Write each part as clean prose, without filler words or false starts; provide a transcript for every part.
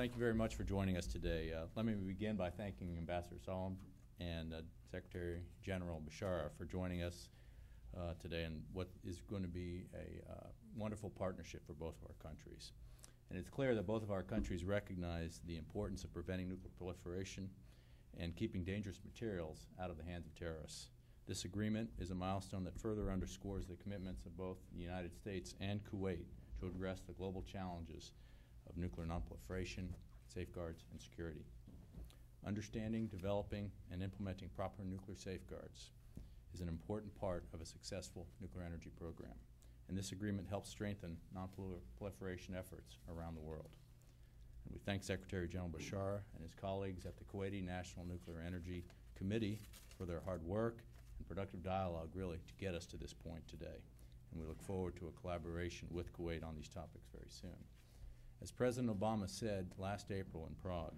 Thank you very much for joining us today. Let me begin by thanking Ambassador Salem and Secretary General Bishara for joining us today in what is going to be a wonderful partnership for both of our countries. And it's clear that both of our countries recognize the importance of preventing nuclear proliferation and keeping dangerous materials out of the hands of terrorists. This agreement is a milestone that further underscores the commitments of both the United States and Kuwait to address the global challenges of nuclear nonproliferation, safeguards, and security. Understanding, developing, and implementing proper nuclear safeguards is an important part of a successful nuclear energy program, and this agreement helps strengthen nonproliferation efforts around the world. And we thank Secretary General Bishara and his colleagues at the Kuwaiti National Nuclear Energy Committee for their hard work and productive dialogue, really, to get us to this point today. And we look forward to a collaboration with Kuwait on these topics very soon. As President Obama said last April in Prague,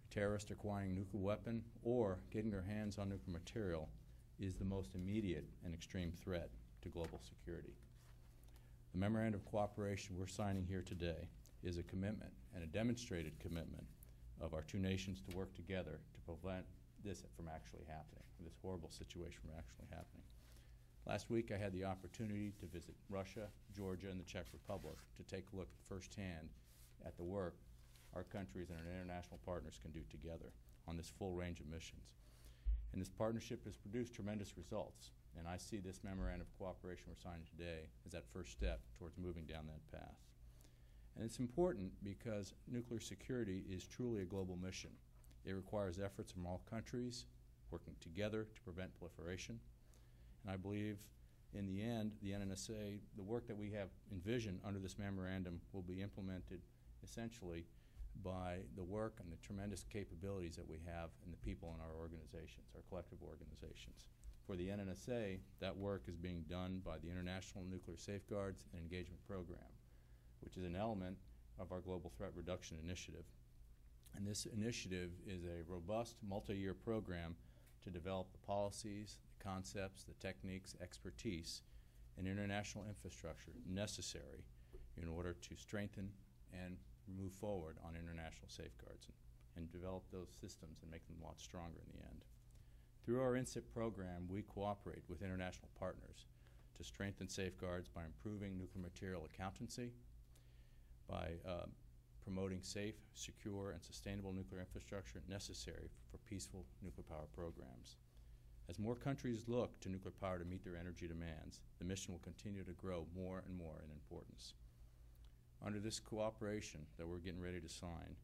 terrorists acquiring a nuclear weapon or getting their hands on nuclear material is the most immediate and extreme threat to global security. The Memorandum of Cooperation we're signing here today is a commitment and a demonstrated commitment of our two nations to work together to prevent this from actually happening, this horrible situation from actually happening. Last week I had the opportunity to visit Russia, Georgia, and the Czech Republic to take a look firsthand at the work our countries and our international partners can do together on this full range of missions. And this partnership has produced tremendous results, and I see this Memorandum of Cooperation we're signing today as that first step towards moving down that path. And it's important because nuclear security is truly a global mission. It requires efforts from all countries working together to prevent proliferation. And I believe in the end, the NNSA, the work that we have envisioned under this memorandum will be implemented essentially by the work and the tremendous capabilities that we have in the people in our organizations, our collective organizations. For the NNSA, that work is being done by the International Nuclear Safeguards and Engagement Program, which is an element of our Global Threat Reduction Initiative. And this initiative is a robust multi-year program to develop the policies, the concepts, the techniques, expertise, and international infrastructure necessary in order to strengthen and move forward on international safeguards and develop those systems and make them a lot stronger in the end. Through our INSIP program, we cooperate with international partners to strengthen safeguards by improving nuclear material accountancy, by promoting safe, secure, and sustainable nuclear infrastructure necessary for peaceful nuclear power programs. As more countries look to nuclear power to meet their energy demands, the mission will continue to grow more and more in importance. Under this cooperation that we're getting ready to sign,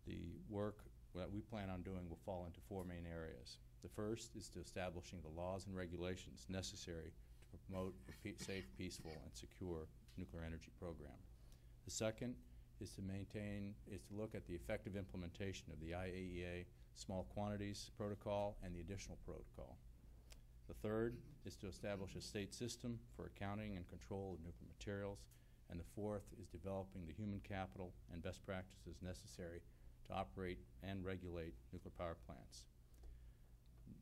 the work that we plan on doing will fall into four main areas. The first is to establishing the laws and regulations necessary to promote a safe, peaceful, and secure nuclear energy program. The second is to look at the effective implementation of the IAEA Small Quantities Protocol and the Additional Protocol. The third is to establish a state system for accounting and control of nuclear materials. And the fourth is developing the human capital and best practices necessary to operate and regulate nuclear power plants.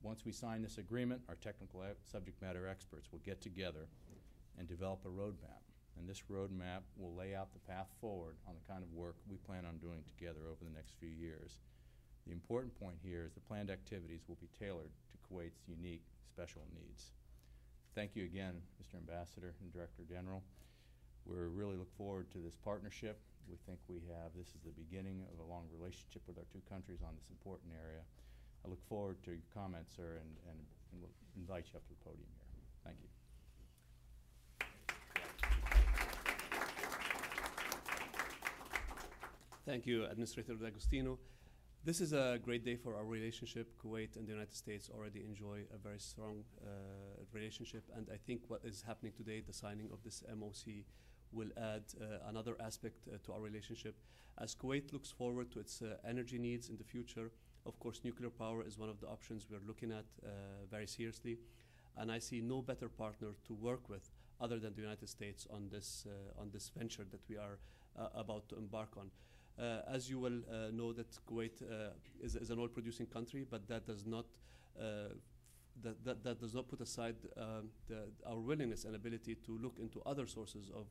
Once we sign this agreement, our technical subject matter experts will get together and develop a roadmap. And this roadmap will lay out the path forward on the kind of work we plan on doing together over the next few years. The important point here is the planned activities will be tailored to Kuwait's unique special needs. Thank you again, Mr. Ambassador and Director General. We really look forward to this partnership. We think this is the beginning of a long relationship with our two countries on this important area. I look forward to your comments, sir, and we'll invite you up to the podium here. Thank you. Thank you, Administrator D'Agostino. This is a great day for our relationship. Kuwait and the United States already enjoy a very strong relationship, and I think what is happening today, the signing of this MOC, will add another aspect to our relationship. As Kuwait looks forward to its energy needs in the future, of course, nuclear power is one of the options we're looking at very seriously, and I see no better partner to work with other than the United States on this venture that we are about to embark on. As you will know, that Kuwait is an oil-producing country, but that does not that does not put aside our willingness and ability to look into other sources of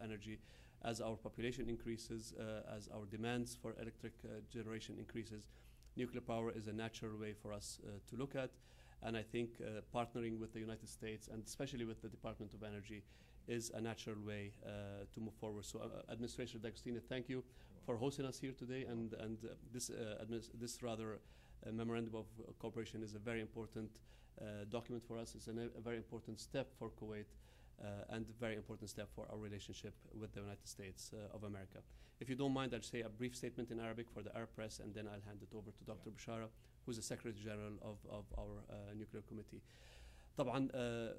energy. as our population increases, as our demands for electric generation increases, nuclear power is a natural way for us to look at. And I think partnering with the United States, and especially with the Department of Energy, is a natural way to move forward. So Administrator D'Agostino, thank you for hosting us here today. And this Memorandum of Cooperation is a very important document for us. It's a very important step for Kuwait and a very important step for our relationship with the United States of America. If you don't mind, I'll say a brief statement in Arabic for the Arab press, and then I'll hand it over to Dr. Bishara, who's the Secretary General of our Nuclear Committee. طبعا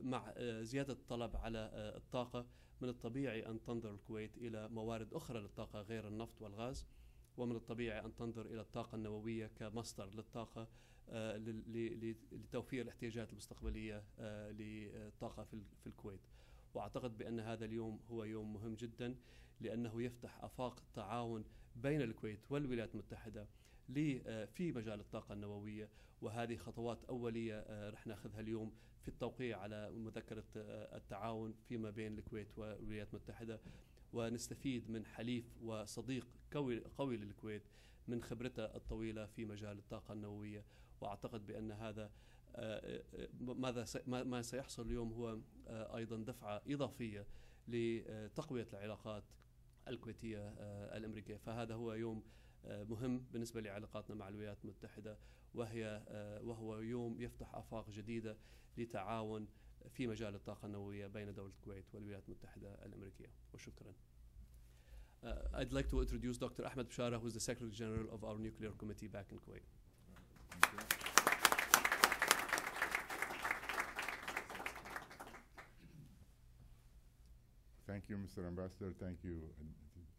مع زيادة الطلب على الطاقة، من الطبيعي أن تنظر الكويت إلى موارد أخرى للطاقة غير النفط والغاز، ومن الطبيعي أن تنظر إلى الطاقة النووية كمصدر للطاقة لتوفير الاحتياجات المستقبلية للطاقة في الكويت. وأعتقد بأن هذا اليوم هو يوم مهم جدا، لأنه يفتح آفاق التعاون بين الكويت والولايات المتحدة في مجال الطاقة النووية. وهذه خطوات أولية رح ناخذها اليوم في التوقيع على مذكرة التعاون فيما بين الكويت والولايات المتحدة، ونستفيد من حليف وصديق قوي للكويت من خبرتها الطويلة في مجال الطاقة النووية. وأعتقد بأن هذا ما سيحصل اليوم هو أيضا دفعة إضافية لتقوية العلاقات الكويتية الأمريكية. فهذا هو يوم مهم بالنسبة لعلاقاتنا مع الولايات المتحدة، وهو يوم يفتح آفاق جديدة لتعاون في مجال الطاقة النووية بين دولة الكويت والولايات المتحدة الأمريكية. وشكرا. I'd like to introduce Dr. Ahmad Bishara, who is the Secretary General of our Nuclear Committee back in Kuwait. Thank you, Mr. Ambassador. Thank you,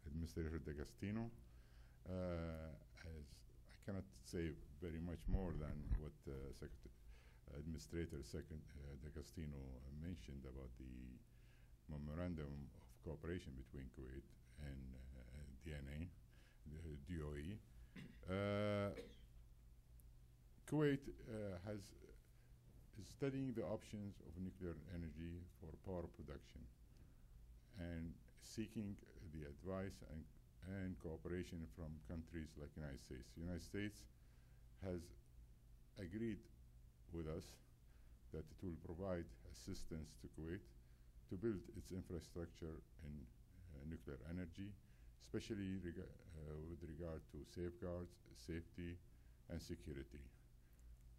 Administrator D'Agostino. As I cannot say very much more than what Administrator D'Agostino mentioned about the Memorandum of Cooperation between Kuwait and DOE. Kuwait is studying the options of nuclear energy for power production and seeking the advice and cooperation from countries like the United States. The United States has agreed with us that it will provide assistance to Kuwait to build its infrastructure in nuclear energy, especially with regard to safeguards, safety, and security.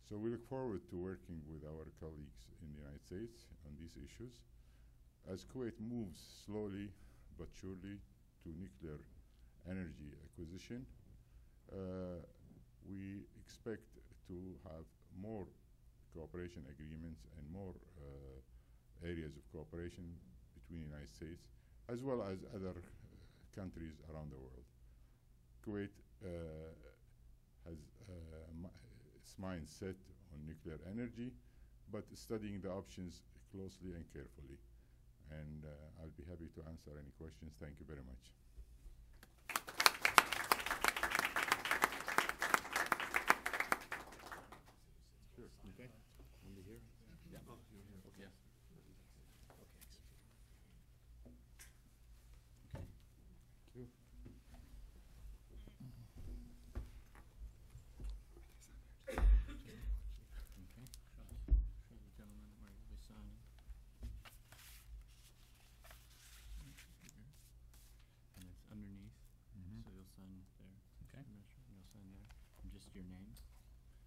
So we look forward to working with our colleagues in the United States on these issues. As Kuwait moves slowly but surely to nuclear energy acquisition, we expect to have more cooperation agreements and more areas of cooperation between the United States as well as other countries around the world. Kuwait has its mind set on nuclear energy, but studying the options closely and carefully. And I'll be happy to answer any questions. Thank you very much. Sure. Okay. Under here? Yeah. Oh, you're here. Okay. Yeah. Okay. Thank you. Your name,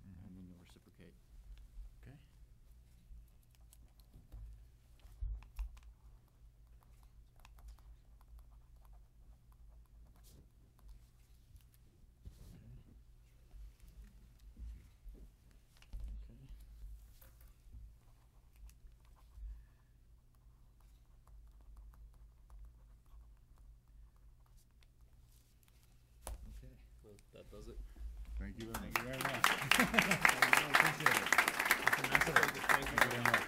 and then you'll reciprocate. Okay. Okay. Well, that does it. Thank you very much. Thank you very much. Appreciate it. Thank you very much.